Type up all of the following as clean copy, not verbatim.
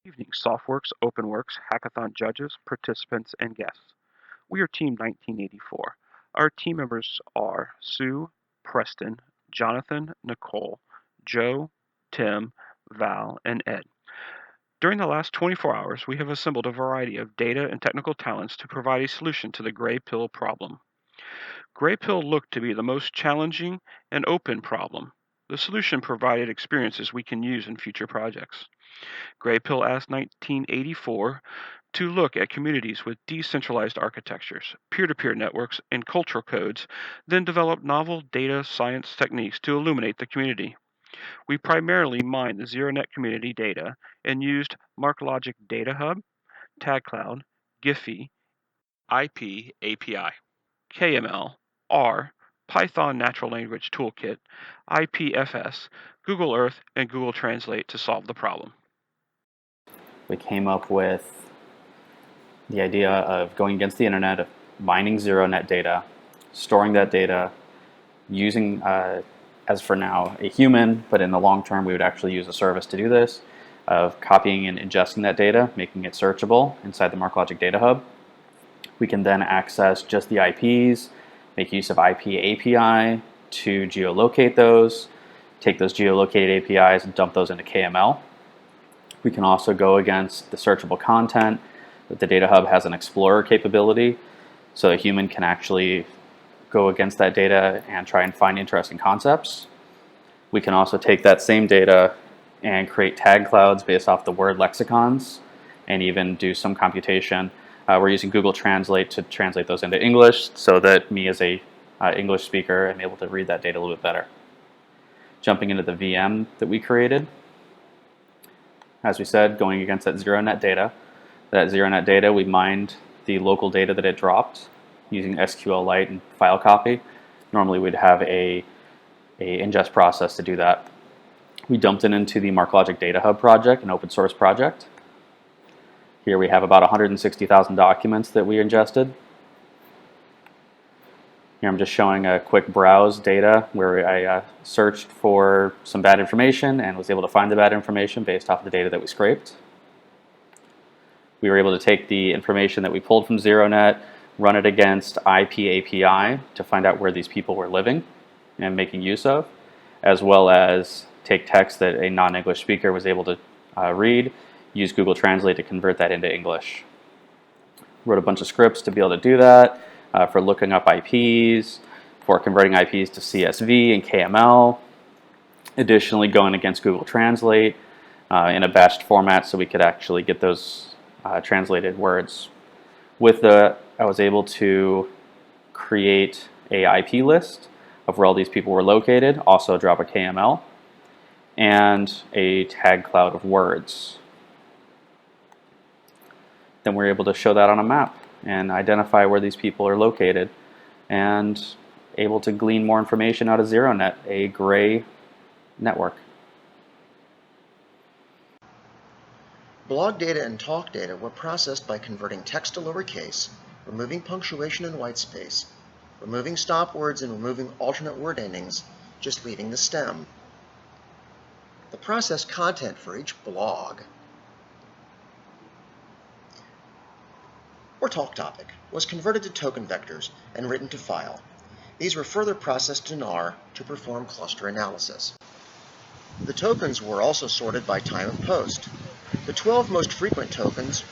Evening Softworks, OpenWorks, Hackathon judges, participants, and guests. We are Team 1984. Our team members are Sue, Preston, Jonathan, Nicole, Joe, Tim, Val, and Ed. During the last 24 hours, we have assembled a variety of data and technical talents to provide a solution to the gray pill problem. Gray pill looked to be the most challenging and open problem. The solution provided experiences we can use in future projects. Gray Pill asked 1984 to look at communities with decentralized architectures, peer-to-peer networks, and cultural codes, then develop novel data science techniques to illuminate the community. We primarily mined the ZeroNet community data and used MarkLogic Data Hub, TagCloud, Giphy, IP API, KML, R, Python Natural Language Toolkit, IPFS, Google Earth, and Google Translate to solve the problem. We came up with the idea of going against the internet, of mining ZeroNet data, storing that data, using, as for now, a human, but in the long term we would actually use a service to do this, of copying and ingesting that data, making it searchable inside the MarkLogic Data Hub. We can then access just the IPs, make use of IP API to geolocate those, take those geolocated APIs and dump those into KML. We can also go against the searchable content. The Data Hub has an Explorer capability, so a human can actually go against that data and try and find interesting concepts. We can also take that same data and create tag clouds based off the word lexicons and even do some computation. We're using Google Translate to translate those into English so that me as a English speaker am able to read that data a little bit better. Jumping into the VM that we created, as we said, going against that ZeroNet data. That ZeroNet data, we mined the local data that it dropped using SQLite and file copy. Normally we'd have a ingest process to do that. We dumped it into the MarkLogic Data Hub project, an open source project. Here we have about 160,000 documents that we ingested. Here I'm just showing a quick browse data where I searched for some bad information and was able to find the bad information based off the data that we scraped. We were able to take the information that we pulled from ZeroNet, run it against IP API to find out where these people were living and making use of, as well as take text that a non-English speaker was able to read, use Google Translate to convert that into English. Wrote a bunch of scripts to be able to do that. For looking up IPs, for converting IPs to CSV and KML. Additionally, going against Google Translate in a batched format so we could actually get those translated words. With the, I was able to create a IP list of where all these people were located, also drop a KML, and a tag cloud of words. Then we're able to show that on a map and identify where these people are located and able to glean more information out of ZeroNet, a gray network. Blog data and talk data were processed by converting text to lowercase, removing punctuation and whitespace, removing stop words and removing alternate word endings, just leaving the stem. The processed content for each blog or talk topic was converted to token vectors and written to file. These were further processed in R to perform cluster analysis. The tokens were also sorted by time of post. The 12 most frequent tokens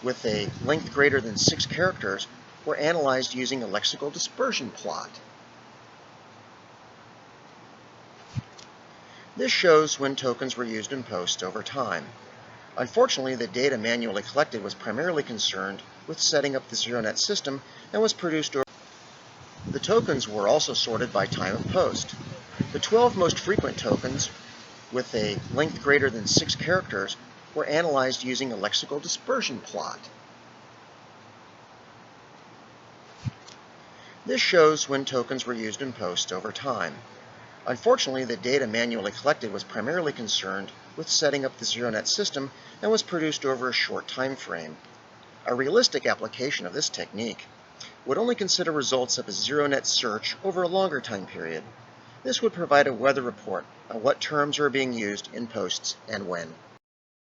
with a length greater than 6 characters were analyzed using a lexical dispersion plot. This shows when tokens were used in posts over time. Unfortunately, the data manually collected was primarily concerned with setting up the ZeroNet system and was produced over. The tokens were also sorted by time of post. The 12 most frequent tokens with a length greater than 6 characters were analyzed using a lexical dispersion plot. This shows when tokens were used in posts over time. Unfortunately, the data manually collected was primarily concerned with setting up the ZeroNet system and was produced over a short time frame. A realistic application of this technique would only consider results of a ZeroNet search over a longer time period. This would provide a weather report on what terms are being used in posts and when.